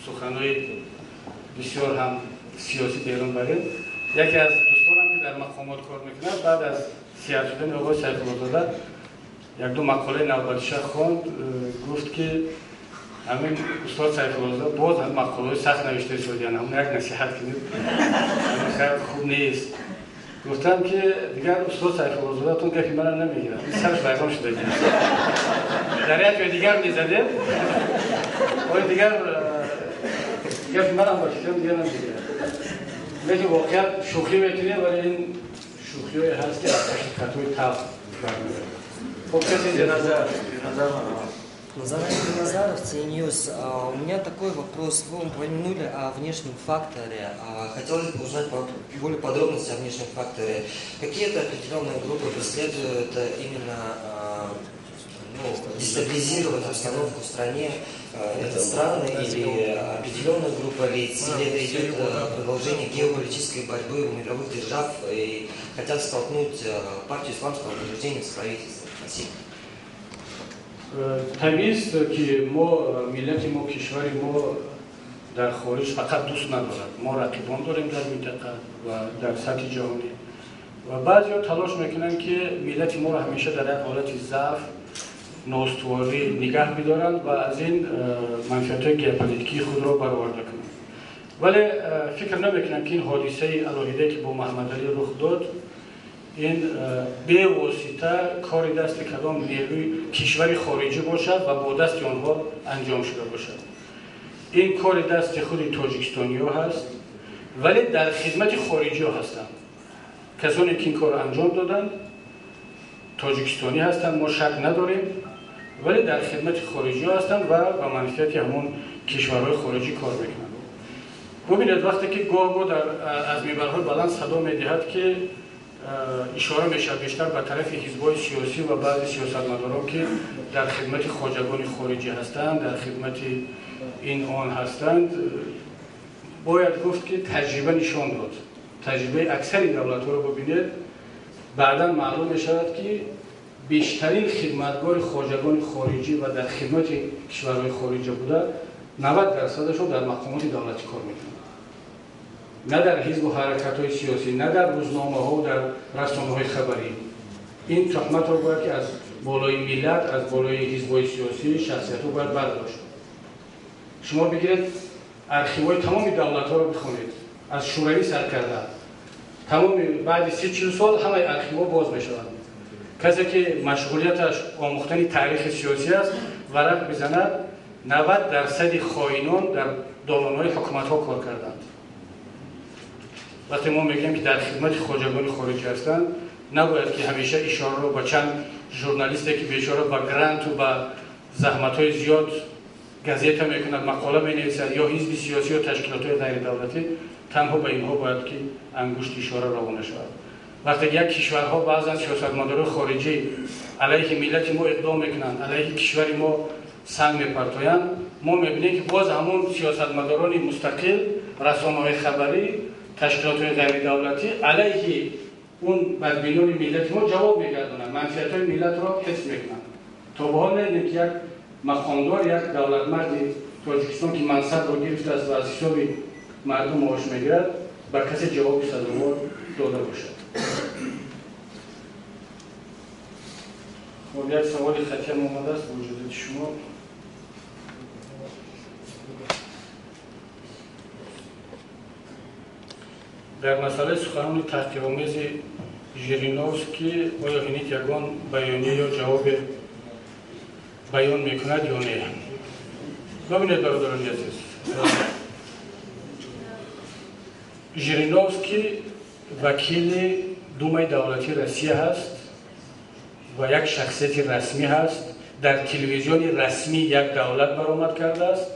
سخنهای بسیار هم سیاسی بیرون بریم. یکی از دوستانم که در مقامات کار میکنه بعد از سیاست شدن آقای سیف‌الله یک دو مقاله نوبتیش خواند، گفت که همین استاد سیف‌الله باز هم مقاله سخت نوشته شد، یعنی همون یک نصیحت کنید خیلی خوب نیست. گفتم که دیگر استاد سیف‌الله تون گفتی من نمیگیرم، این سرش بیرون شده در یک جای دیگر میزده ولی دیگر گفتی من هم باشیدم دیگر نمیگیرم. لیکن واقعا شوخی میکنیم ولی این شوخی های هست که از حقیقت‌های تلخ برمی‌داره. خب кстати, Назаров Назаров, CNews. У меня такой вопрос. Вы упомянули о внешнем факторе. Хотелось бы узнать более подробности о внешнем факторе. Какие-то определенные группы преследуют именно дестабилизировать обстановку в стране, это страны или определенная группа лиц, или это идет продолжение геополитической борьбы у мировых держав и хотят столкнуть партию исламского возрождения с правительством? Спасибо. طبیعی است که ما ملت ما کشور ما در خارج فقط دوست ندارد، ما رقیبان داریم در منطقه و در سطح جهانی و بعضی‌ها تلاش میکنن که ملت ما را همیشه در یک حالت ضعف نااستواری نگه می‌دارند و از این منفعت‌های ژئوپلیتیکی خود را برآورده کنند. ولی فکر نمی‌کنم که این حادثه الهیده که با محمد علی رخ داد این به واسطه کار دست کدام نیروی کشور خارجی باشد و با دست آنها انجام شده باشد. این کار دست خود تاجیکستانی‌ها هست ولی در خدمت خارجی‌ها هستند. کسانی که این کار انجام دادند تاجیکستانی هستند، ما شک نداریم، ولی در خدمت خارجی‌ها هستند و به منفعت همون کشورهای خارجی کار میکنند. ببینید وقتی که گاه از منبرهای بلند صدا می‌دهد که اشاره میشه بیشتر به طرف حزب‌های سیاسی و بعضی سیاستمداران که در خدمت خواجگان خارجی هستند، در خدمت این آن هستند، باید گفت که تجربه نشان داد. تجربه اکثر دولت‌ها رو ببینید بعدا معلوم می‌شود که بیشترین خدمتگار خواجگان خارجی و در خدمت کشورهای خارجی بوده 90%شون در مقامات دولتی کار میکنند. نه در حزب و حرکت‌های سیاسی، نه در روزنامه‌ها و در رسانه‌های خبری. این تهمت رو باید که از بالای ملت، از بالای حزب‌های سیاسی، شخصیت‌ها باید برداشت. شما بگیرید آرشیوهای تمام دولت‌ها رو بخونید، از شوروی سر کرده. تمام بعد 30-40 سال همه آرشیوها باز میشوند. کسی که مشغولیتش آموختن تاریخ سیاسی است ورق میزند 90% خائنان در دالان‌های حکومت‌ها کار کردند. وقتی ما میگیم که در خدمت خواجگان خارجی هستند نباید که همیشه اشاره رو با چند ژورنالیستی که بیچاره با گرانت و با زحمت‌های زیاد گازیتا میکنند، مقاله مینویسند یا حزب سیاسی و تشکیلات‌های غیر دولتی، تنها به اینها باید که انگشت اشاره روانه شود. وقتی یک کشورها بعضا سیاستمداران خارجی علیه ملت ما اقدام میکنند، علیه کشور ما سنگ میپرتایند، ما میبینیم که باز همون سیاستمداران مستقل، رسانه‌های خبری، تشکیلات‌های غیر دولتی علیه اون بدبینان ملت ما جواب میگردانند، منفعت‌های ملت را حفظ میکنند. تا به حال ندیدیم که یک مقامدار، یک دولتمرد تاجیکستان که منصب را گرفته است و از حساب مردم معاش میگیرد به کسی جواب سزاوار داده باشد. خب یک سوال خطی هم آمده است وجود شما. در مسئله سخنان تحقیرآمیز ژیرینوفسکی آیا هنیت یگان بیانیه یا جواب بیان میکند یا نه؟ ببینید برادران عزیز، ژیرینوفسکی وکیل دومای دولتی روسیه هست و یک شخصیت رسمی هست، در تلویزیون رسمی یک دولت برآمد کرده است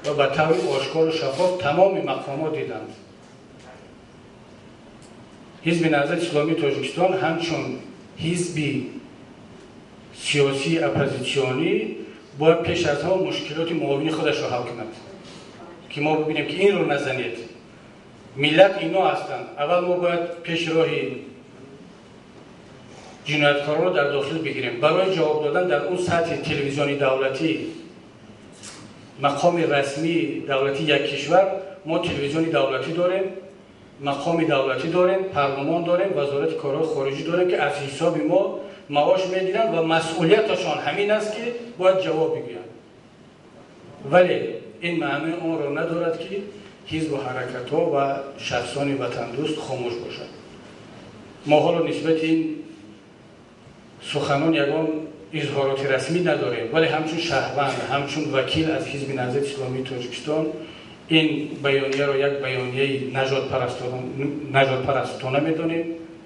و به طور آشکار و شفاف تمام مقامات دیدند. حزب نهضت اسلامی تاجیکستان همچون حزب سیاسی اپوزیسیونی باید پیش از همه مشکلات معاونی خودش را حل کند که ما ببینیم که این رو نزنید. ملت اینا هستند. اول ما باید پیش راه جنایتکاران رو در داخل بگیریم. برای جواب دادن در اون سطح تلویزیونی دولتی مقام رسمی دولتی یک کشور ما تلویزیون دولتی داریم، مقام دولتی داریم، پارلمان داریم، وزارت کارهای خارجی داریم که از حساب ما معاش میگیرند و مسئولیتشان همین است که باید جواب بگویند. ولی این معنی اون را ندارد که حزب و حرکت ها و شخصان وطن دوست خاموش باشد. ما حالا نسبت این سخنان یگان اظهارات رسمی نداریم، ولی همچون شهروند، همچون وکیل از حزب نهضت اسلامی تاجیکستان این بیانیه را یک بیانیه نژاد پرستانه میدانیم.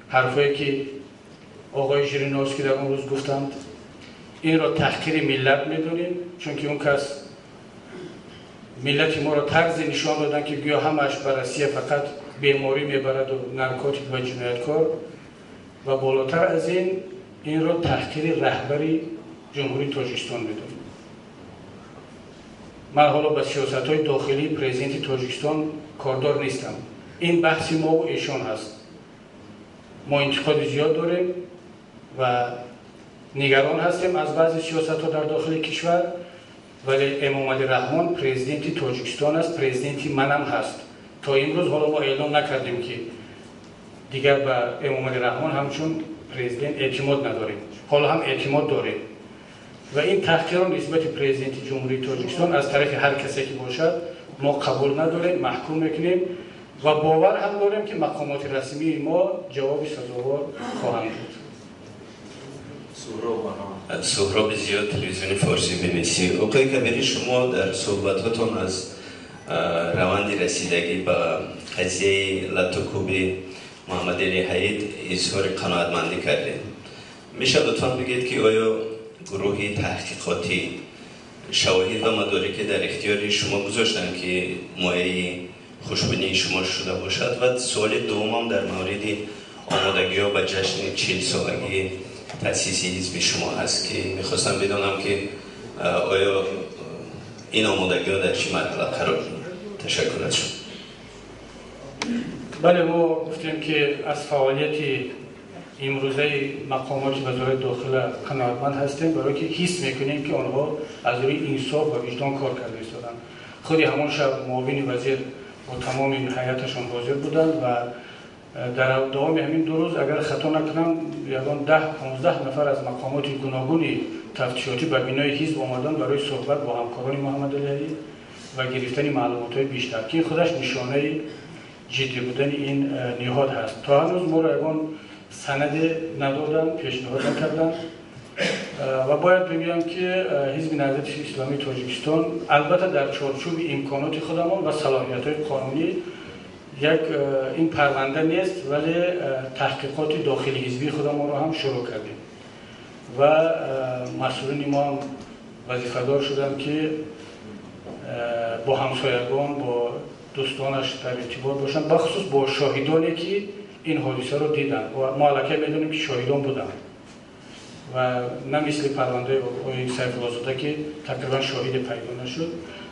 حرفایی که آقای ژیرینوفسکی در اون روز گفتند این را تحقیر ملت میدانیم، چون که اون کس ملت ما را طرز نشان دادن که گویا همش بررسی فقط بیماری میبرد و نارکوتیک و جنایتکار و بالاتر از این را تحقیر رهبری جمهوری تاجیکستان میدانیم. من حالا به سیاست‌های داخلی پرزیدنت تاجیکستان کاردار نیستم. این بحث ما و ایشان هست. ما انتقاد زیاد داریم و نگران هستیم از بعضی سیاست‌ها در داخل کشور، ولی امام علی رحمان پرزیدنت تاجیکستان است، پرزیدنت منم هست. تا امروز حالا ما اعلام نکردیم که دیگر به امام علی رحمان همچون پرزیدنت اعتماد نداریم. حالا هم اعتماد داریم و این تحقیر را نسبت پرزیدنت جمهوری تاجیکستان از طرف هر کسی که باشد ما قبول نداریم، محکوم میکنیم و باور هم داریم که مقامات رسمی ما جواب سزاوار خواهند بود. سهراب زیاد، تلویزیون فارسی BBC. آقای کبیری، شما در صحبتاتون از روند رسیدگی به قضیه لطوکوب محمد علی حید اظهار قناعتمندی کردید. میشه لطفا بگید که آیا گروه تحقیقاتی شواهد و مدارکی در اختیار شما گذاشتن که مایه خوشبینی شما شده باشد؟ و سوال دومم در مورد آمادگی‌ها به جشن 40 سالگی تأسیس حزب شما هست که میخواستم بدانم که آیا این آمادگی‌ها در چه مرحله قرار دارند؟ تشکر از شما. بله، ما گفتیم که از فعالیت امروزه مقامات وزارت داخله قناعتمند هستیم، برای که حس میکنیم که آنها از روی انصاف و وجدان کار کرده ایستادند. خودی همون شب معاون وزیر با تمام این هیئتشان حاضر بودند و در دوام همین 2 روز اگر خطا نکنم یگان 10-15 نفر از مقامات گوناگون تفتیشاتی به بینای حزب آمدن برای صحبت با همکاران محمد علی و گرفتن معلومات‌های بیشتر که خودش نشانه جدی بودن این نهاد هست. تا هنوز ما را یگان سند ندادن، پیشنهاد نکردن و باید بگویم که حزب نهضت اسلامی تاجیکستان البته در چارچوب امکانات خودمان و صلاحیت‌های قانونی یک این پرونده نیست، ولی تحقیقات داخلی حزبی خودمان را هم شروع کردیم و مسئولین ما هم وظیفه‌دار شدن که با همسایگان با دوستانش در ارتباط باشند، بخصوص با شاهدانی که این حادثه رو دیدن و ما الکی میدونیم که شاهدان بودن و نه مثل پرونده آقای سیف‌الله زاده که تقریبا شاهد پیدا نشد.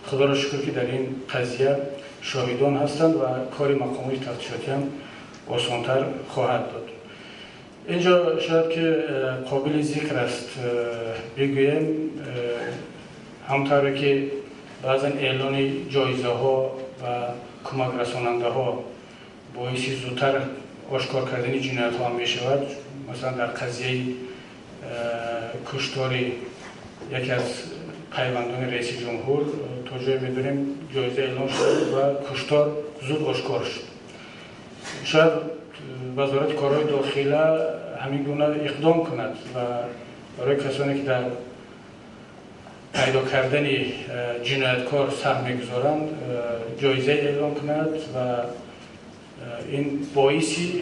خدا را شکر که در این قضیه شاهدان هستند و کار مقامات تفتیشاتی هم آسان‌تر خواهد داد. اینجا شاید که قابل ذکر است بگویم همطور که بعضا اعلان جایزه ها و کمک رساننده ها باعث زودتر آشکار کردن جنایت ها هم می شود. مثلا در قضیه کشتار یکی از پیوندان رئیس جمهور تا جای می‌دونیم جایزه اعلان شد و کشتار زود آشکار شد. شاید وزارت کارهای داخلی همین گونه اقدام کند و برای کسانی که در پیدا کردن جنایتکار سهم می‌گذارند جایزه اعلام کند و این باعثی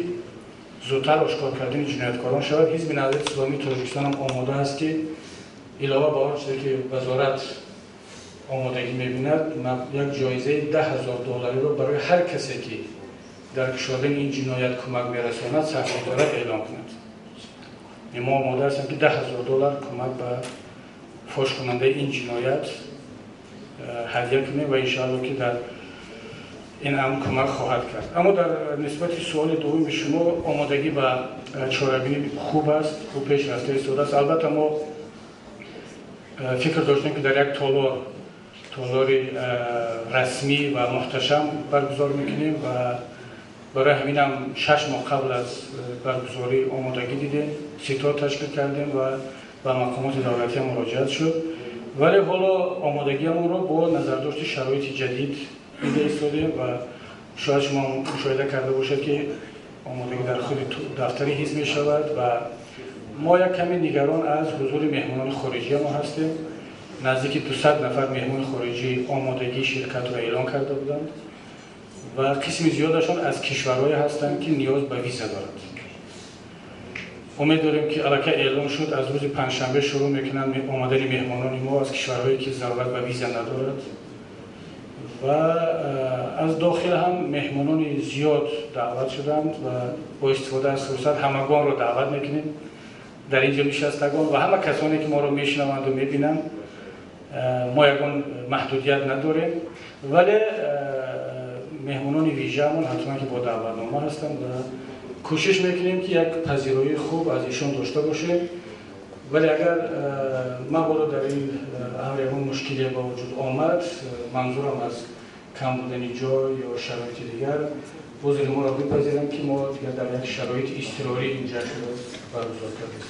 زودتر آشکار کردن جنایتکاران شود. حزب نهضت اسلامی تاجیکستان هم آماده است که علاوه بر آنچه که وزارت آمادگی می‌بیند یک جایزه $10,000 را برای هر کسی که در کشاندن این جنایت کمک می‌رساند سهم‌گذار اعلام کند. ما آماده هستیم که $10,000 کمک به فاش کننده این جنایت هدیه کنیم و انشاءالله که در این امر کمک خواهد کرد. اما در نسبت سوال دوم شما آمادگی به چاره‌بینی خوب است، خوب پیش رفته ایستاده است. البته ما فکر داشتیم که در یک تالار تالار رسمی و محتشم برگزار میکنیم و برای همین هم 6 ماه قبل از برگزاری آمادگی دیدیم، سیتا تشکیل کردیم و به مقامات دولتی مراجعت شد. ولی حالا آمادگیمون رو با نظرداشت شرایط جدید ایستادیم و شاید شما مشاهده کرده باشید که آمادگی در خود دفتری حزب می شود و ما یک کمی نگران از حضور مهمانان خارجی ما هستیم. نزدیک 200 نفر مهمان خارجی آمادگی شرکت را اعلام کرده بودند و قسم زیادشان از کشورهایی هستند که نیاز به ویزا دارند. امید داریم که البته اعلام شد از روز پنجشنبه شروع میکنند آمدن مهمانان ما از کشورهایی که ضرورت به ویزا ندارد و از داخل هم مهمانان زیاد دعوت شدند و با استفاده از فرصت همگان را دعوت میکنیم در اینجا نشستگان و همه کسانی که ما را میشنوند و میبینند. ما یگان محدودیت نداریم ولی مهمانان ویژه‌مون حتما که با دعوتنامه هستند و کوشش میکنیم که یک پذیرایی خوب از ایشان داشته باشه. ولی اگر من بالا در این امر یکان مشکلی با وجود آمد، منظورم از کم بودن جای یا شرایط دیگر، بازی ما را بپذیرم که ما دیگر در یک شرایط اضطراری اینجا شده برگزار کردیم.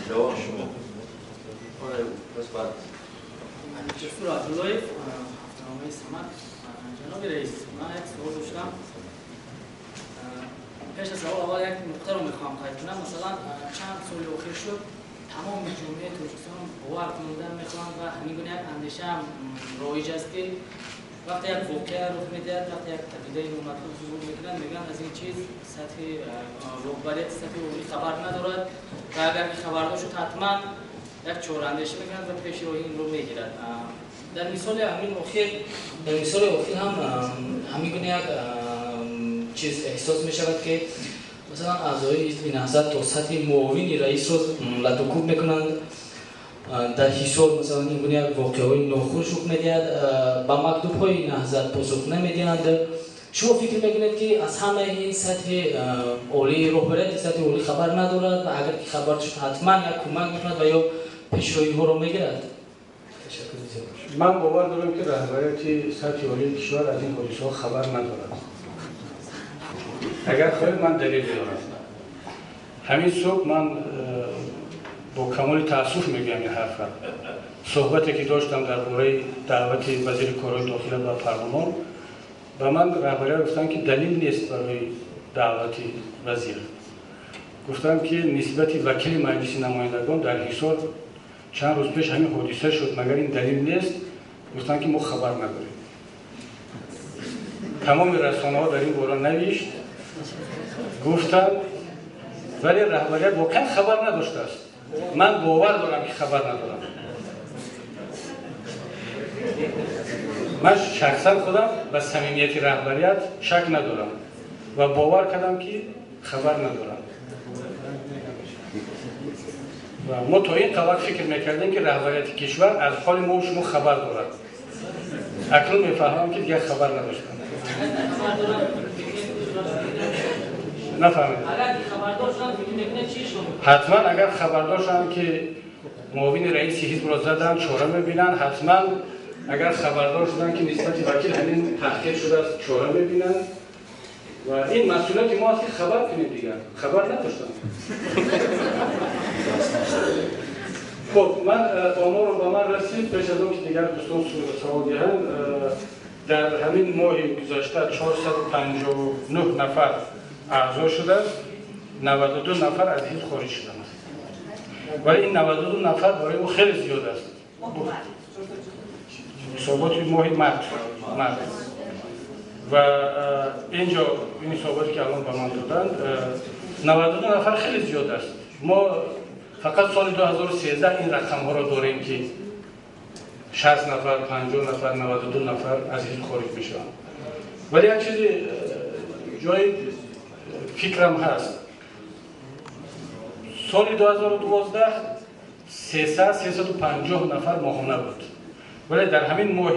جواب شما. جسور عبداللهیف، نامه سمت. جناب رئیس، من یک سوال داشتم. پیش از اول یک نکته رو میخوام قید کنم. مثلا چند سال اخیر شد تمام جامعه ترکستان باور موندن میخوان و همین گونه یک اندیشه هم رایج است که وقتی یک واقعه رخ میده، وقتی یک پدیده نامطلوب ظهور میکنن، میگن از این چیز سطح رهبریت سطح عمومی خبر ندارد و اگر خبر داشت حتما یک چوراندیشی میکنن و پیش رو این رو میگیرد. در مثال اخیر هم همین گونه یک چیز احساس میشود که مثلا اعضای حزب نهضت تا سطح معاون رئیس رو لطوکوب میکنند. در حصار مثلا این گونه یک واقعه‌های ناخوش رخ میدهد، با مکتوب‌های نهضت پاسخ نمیدهند. شما فکر میکنید که از همه این سطح عالی رهبریت سطح عالی خبر ندارد و اگر که خبر شد حتما یک کمک میکند و یا پیشروی ها رو میگیرد؟ من باور دارم که رهبریت سطح عالی کشور از این حادثه‌ها خبر ندارد. اگر خواهید من دلیل دارم. همین صبح من با کمال تأسف میگم این حرف را. صحبتی که داشتم درباره دعوت وزیر کارهای داخلی و پارلمان و من رهبری گفتم که دلیل نیست برای دعوت وزیر. گفتم که نسبت وکیل مجلس نمایندگان در حصار چند روز پیش همین حادثه شد، مگر این دلیل نیست؟ گفتم که ما خبر نداریم. تمام رسانه‌ها در این باره نوشت، گفتم ولی رهبریت واقعا خبر نداشته است. من باور دارم که خبر ندارم. من شخصا خودم به صمیمیت رهبریت شک ندارم و باور کردم که خبر ندارم. و ما تا این قدر فکر میکردیم که رهبریت کشور از حال ما و شما خبر دارد. اکنون میفهمم که دیگر خبر نداشتم. نفهمیدم. حتما اگر خبر داشتم که معاون رئیس حزب را زدن چاره میبینن، حتما اگر خبر داشتن که نسبت وکیل همین تحقیق شده است چاره میبینن و این مسئولیت ما است که خبر کنیم دیگر. خبر نداشتم. خب من آمار رو به من رسید پیش از اون که دیگر دوستان سوال دهند. در همین ماه گذشته 459 نفر اعضا شده، 92 نفر از حزب خارج شدند. ولی این 92 نفر برای او خیلی زیاد است. حسابات ماه مرد و اینجا این حساباتی که الان به من دادند 92 نفر خیلی زیاد است. ما فقط سال 2013 این رقم ها را داریم که 60 نفر، 50 نفر، 92 نفر از حزب خارج میشن. ولی یک چیزی جای فکرم هست. سال 2012 350 نفر ماهانه بود. ولی در همین ماه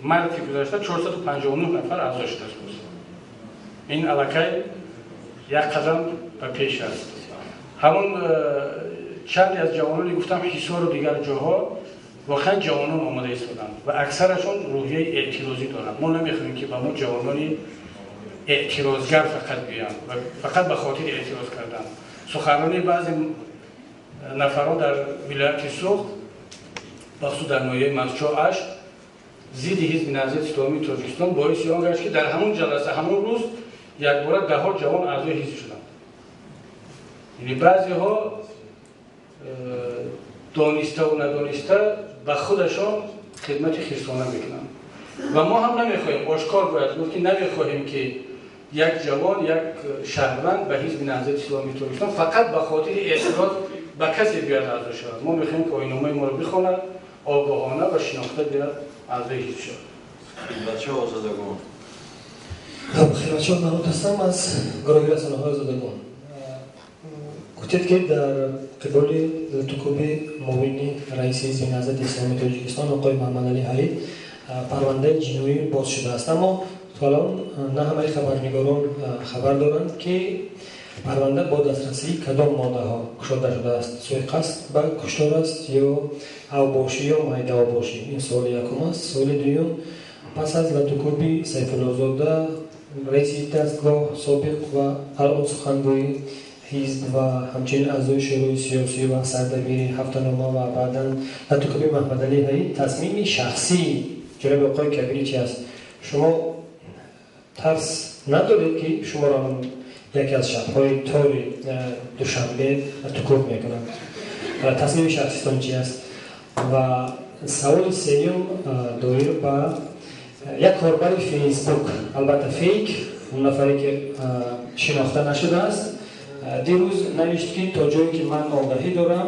مارس گذشته 459 نفر اعضا شده است. این الکی یک قدم به پیش است. همون چندی از جوانانی گفتم حصار و دیگر جاها واقعا جوانان آماده ایستادند و اکثرشون روحیه اعتراضی دارند. ما نمیخوایم که با ما جوانانی اعتراضگر فقط بیان و فقط به خاطر اعتراض کردن. سخنرانی بعضی نفران در ولایت سوخت بخصوص در ناحیه مسجد ضد حزب نهضت اسلامی تاجیکستان باعث آن گشت که در همون جلسه همون روز یکباره ده ها جوان اعضای حزب شدند. یعنی بعضی ها دانسته و ندانسته به خودشان خدمت خیرسانه میکنند و ما هم نمیخواهیم، آشکار باید بود که نمیخواهیم که یک جوان، یک شهروند به حزب نهضت اسلامی تاجیکستان فقط به خاطر اعتراض به کسی بیاد اعضا شود. ما میخواهیم که آیین‌نامه ما رو بخواند، آگاهانه و شناخته بیاد اعضای حزب شود. بچه آزادگان خیلی بچه ها من هستم از گروه رسانه‌های آزادگان. گفتید که در قبال لطوکوب معاون رئیس حزب نهضت اسلامی تاجیکستان آقای محمد علی حید پرونده جنایی باز شده است، اما تا الان نه همه خبرنگاران خبر دارند که پرونده با دسترسی کدام ماده ها گشوده شده است. سوء قصد به کشتار است یا اوباشی یا معده اوباشی؟ این سوال یکم است. سوال دوم، پس از لطوکوب سیف الله زاده رئیس دستگاه سابق و الان سخنگوی حزب و همچنین اعضای شورای سیاسی و سردبیر هفته‌نامه و بعداً لطوکوب محمد علی حید تصمیم شخصی جناب آقای کبیری چی است؟ شما ترس ندارید که شما را یکی از شب‌های تار دوشنبه لطوکوب میکنند؟ تصمیم شخصیتان چی است؟ و سوال سوم دایر به یک کاربر فیسبوک، البته فیک، اون نفری که شناخته نشده است، دیروز نوشت که تا جایی که من آگاهی دارم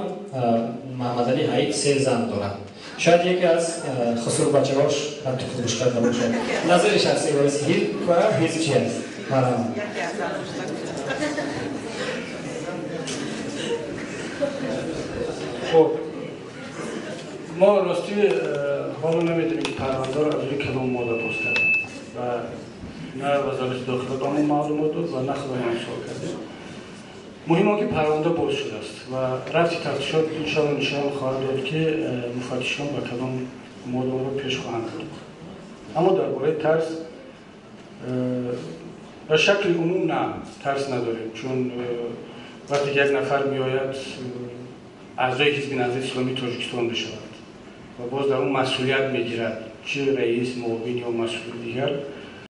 محمد علی حید 3 زن دارم. شاید یکی از خسرو بچه‌هاش لطوکوبش کرده باشد. نظر شخصی رئیس حزب و حزب چی است؟ مرحبا. خب ما راستی حالا نمیدونیم که پرونده رو از روی کدام ماده باز کردن و نه وزارت داخله به ما معلومات داد و نه خودمون سوال کردیم. مهم که پرونده باز شده است و رفت تفتیشات انشاءالله نشان خواهد داد که مفتشان به کدام ماده رو پیش خواهند کرد. اما درباره ترس به شکل عموم نه، ترس نداریم، چون وقتی یک نفر میآید اعضای حزب نهضت اسلامی تاجیکستان بشود و باز در اون مسئولیت میگیرد، چه رئیس، معاون یا مسئول دیگر،